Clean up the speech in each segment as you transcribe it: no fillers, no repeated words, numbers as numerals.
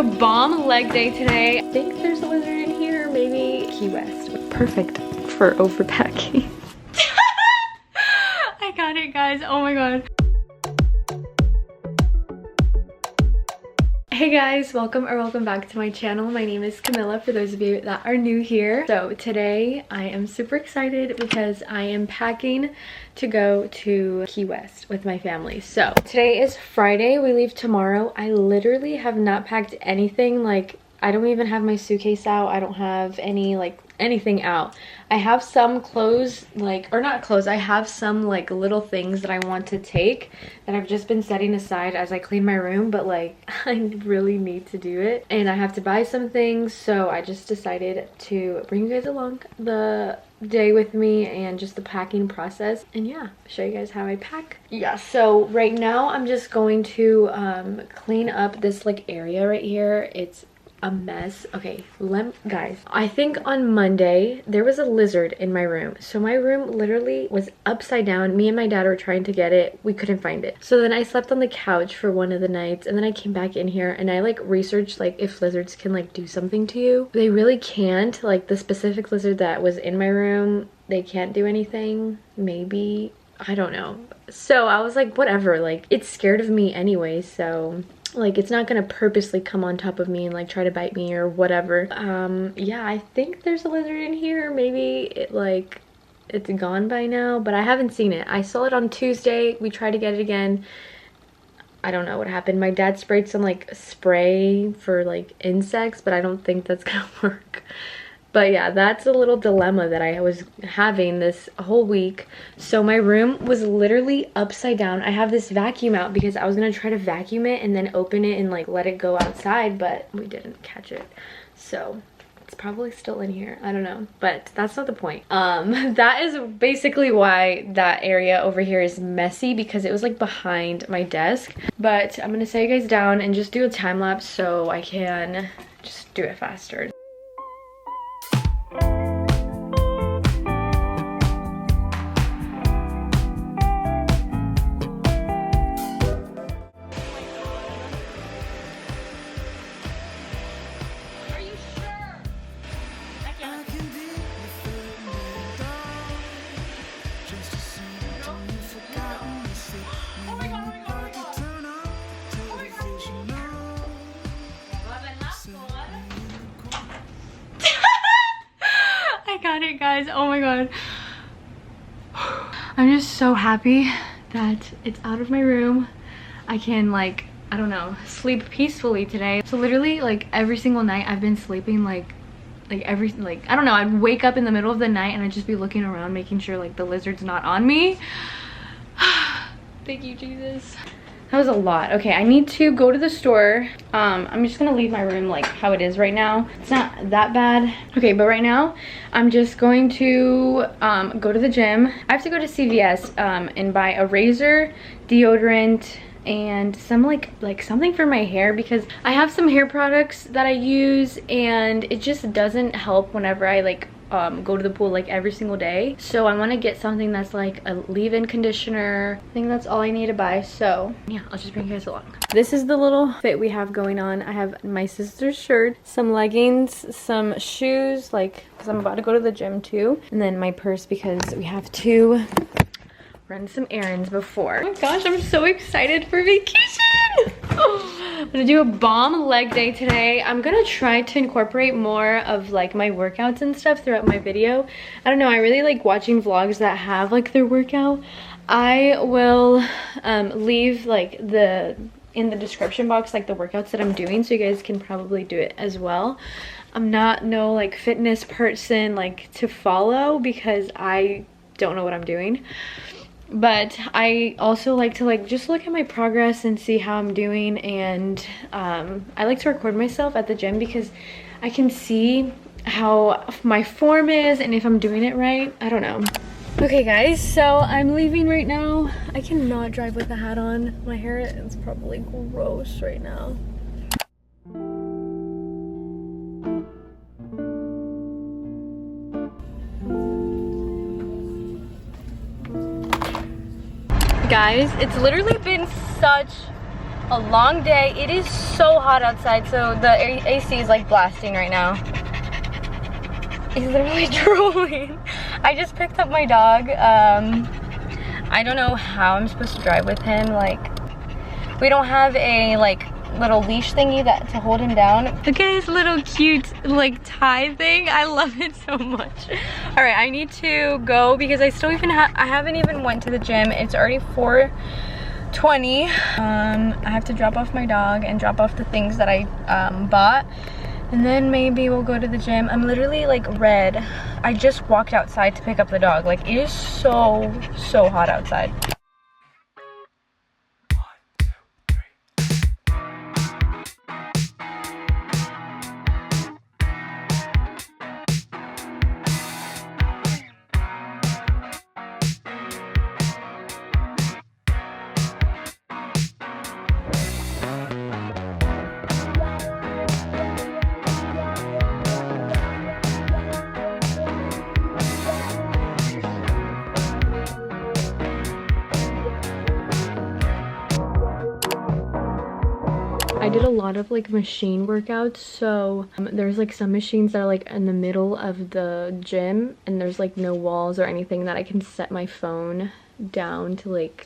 do a bomb leg day today. I think there's a lizard in here, maybe Key West. Perfect for overpacking. I got it, guys. Oh my god. Hey guys, welcome back to my channel. My name is Camilla, for those of you that are new here. So today I am super excited because I am packing to go to Key West with my family. So today is Friday, we leave tomorrow. I literally have not packed anything. Like, I don't even have my suitcase out. I don't have any anything out. I have some clothes, or not clothes, I have some little things that I want to take that I've just been setting aside as I clean my room, but I really need to do it and I have to buy some things. So I just decided to bring you guys along the day with me and just the packing process, and yeah, show you guys how I pack. Yeah, so right now I'm just going to clean up this area right here. It's a mess. Okay, guys, I think on Monday there was a lizard in my room. So my room literally was upside down. Me and my dad were trying to get it, we couldn't find it. So then I slept on the couch for one of the nights, and then I came back in here and I researched if lizards can do something to you. They really can't. The specific lizard that was in my room, they can't do anything. Maybe, I don't know. So I was like, whatever, it's scared of me anyway, so it's not gonna purposely come on top of me and try to bite me or whatever. Yeah, I think there's a lizard in here. Maybe it's gone by now, but I haven't seen it. I saw it on Tuesday. We tried to get it again. I don't know what happened. My dad sprayed some spray for insects, but I don't think that's gonna work. But yeah, that's a little dilemma that I was having this whole week. So my room was literally upside down. I have this vacuum out because I was gonna try to vacuum it and then open it and let it go outside, but we didn't catch it. So it's probably still in here. I don't know, but that's not the point. That is basically why that area over here is messy, because it was behind my desk. But I'm gonna set you guys down and just do a time lapse so I can just do it faster. Got it, guys. Oh my god, I'm just so happy that it's out of my room. I can I don't know, sleep peacefully today. So literally every single night I've been sleeping I don't know, I'd wake up in the middle of the night and I'd just be looking around making sure the lizard's not on me. Thank you, Jesus. That was a lot. Okay, I need to go to the store. I'm just gonna leave my room how it is right now. It's not that bad. Okay, but right now, I'm just going to go to the gym. I have to go to CVS and buy a razor, deodorant, and some something for my hair, because I have some hair products that I use and it just doesn't help whenever I go to the pool every single day. So I want to get something that's a leave-in conditioner. I think that's all I need to buy. So yeah, I'll just bring you guys along. This is the little fit we have going on. I have my sister's shirt, some leggings, some shoes, because I'm about to go to the gym too, and then my purse because we have to run some errands before. Oh my gosh, I'm so excited for vacation. I'm gonna do a bomb leg day today. I'm gonna try to incorporate more of my workouts and stuff throughout my video. I don't know, I really like watching vlogs that have their workout. I will leave in the description box the workouts that I'm doing, so you guys can probably do it as well. I'm not no fitness person to follow because I don't know what I'm doing. But I also like to just look at my progress and see how I'm doing, and I like to record myself at the gym because I can see how my form is and if I'm doing it right. I don't know. Okay guys, so I'm leaving right now. I cannot drive with a hat on. My hair is probably gross right now. Guys, it's literally been such a long day. It is so hot outside, so the AC is like blasting right now. He's literally drooling. I just picked up my dog. I don't know how I'm supposed to drive with him. Like, we don't have a like little leash thingy to hold him down. Look at his little cute like tie thing. I love it so much. All right, I need to go because I haven't even went to the gym. It's already 4:20. I have to drop off my dog and drop off the things that I bought, and then maybe we'll go to the gym. I'm literally like red. I just walked outside to pick up the dog. Like, it is so hot outside. I did a lot of like machine workouts, so there's like some machines that are like in the middle of the gym, and there's like no walls or anything that I can set my phone down to like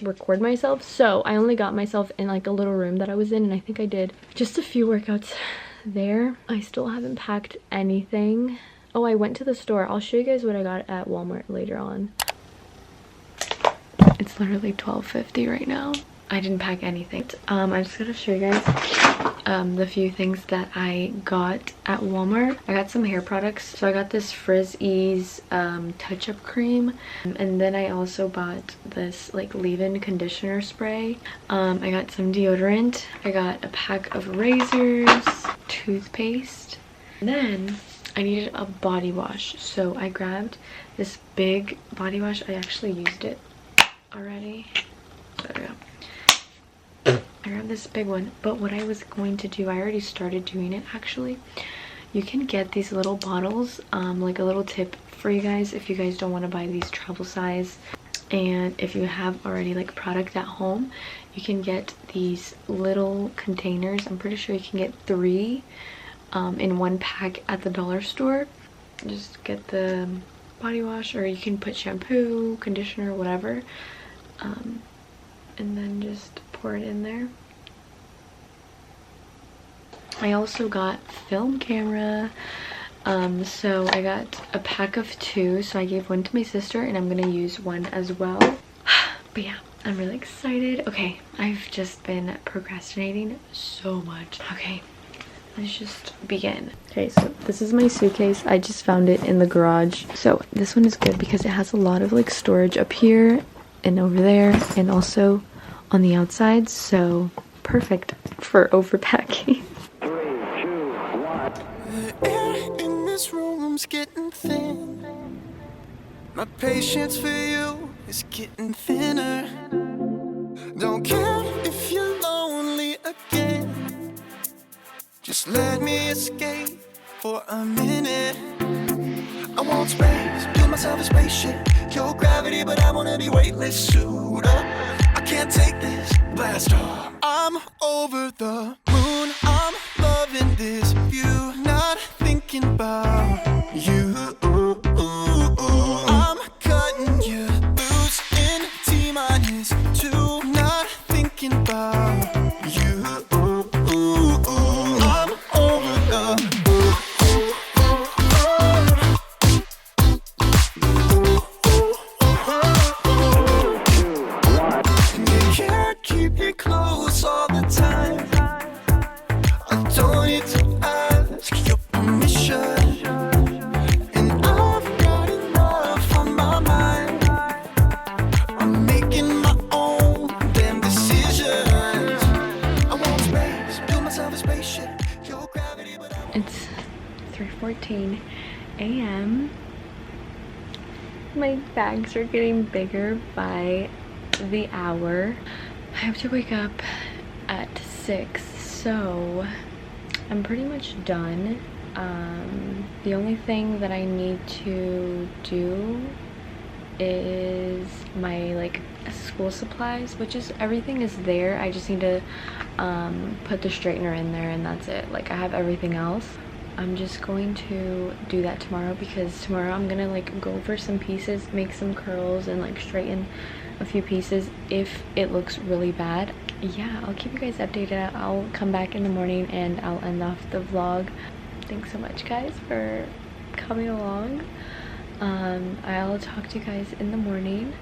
record myself. So I only got myself in like a little room that I was in, and I think I did just a few workouts there. I still haven't packed anything. Oh, I went to the store. I'll show you guys what I got at Walmart later on. It's literally 12:50 right now. I didn't pack anything. I'm just gonna show you guys the few things that I got at Walmart. I got some hair products. So I got this Frizz Ease touch-up cream, and then I also bought this like leave-in conditioner spray. I got some deodorant. I got a pack of razors, toothpaste, and then I needed a body wash. So I grabbed this big body wash. I actually used it already. There we go. I grabbed this big one, but what I was going to do, I already started doing it actually. You can get these little bottles, like a little tip for you guys if you guys don't want to buy these travel size, and if you have already like product at home, you can get these little containers. I'm pretty sure you can get 3 in one pack at the dollar store. Just get the body wash, or you can put shampoo, conditioner, whatever, and then just pour it in there. I also got film camera, so I got a pack of 2, so I gave one to my sister and I'm gonna use one as well. But yeah, I'm really excited. Okay, I've just been procrastinating so much. Okay, let's just begin. Okay, so this is my suitcase. I just found it in the garage. So this one is good because it has a lot of like storage up here and over there, and also on the outside, so perfect for overpacking. 3, 2, 1. The air in this room's getting thin. My patience for you is getting thinner. Don't care if you're lonely again. Just let me escape for a minute. I want space, build myself a spaceship. Your gravity, but I wanna be weightless. Suit up, I can't take this blast off. I'm over the moon, I'm loving this view, not thinking about you. I'm cutting you loose in T-2, not thinking about you. I'm over the close all the time. I don't need to ask your permission, and I've got enough on my mind. I'm making my own damn decisions. I want space, build myself a spaceship. Your gravity, but It's 3:14 a.m. My bags are getting bigger by the hour. I have to wake up at 6, so I'm pretty much done. The only thing that I need to do is my like school supplies, which is everything is there. I just need to put the straightener in there and that's it. Like I have everything else. I'm just going to do that tomorrow because tomorrow I'm gonna like go over some pieces, make some curls and like straighten a few pieces if it looks really bad. Yeah, I'll keep you guys updated. I'll come back in the morning and I'll end off the vlog. Thanks so much guys for coming along. I'll talk to you guys in the morning.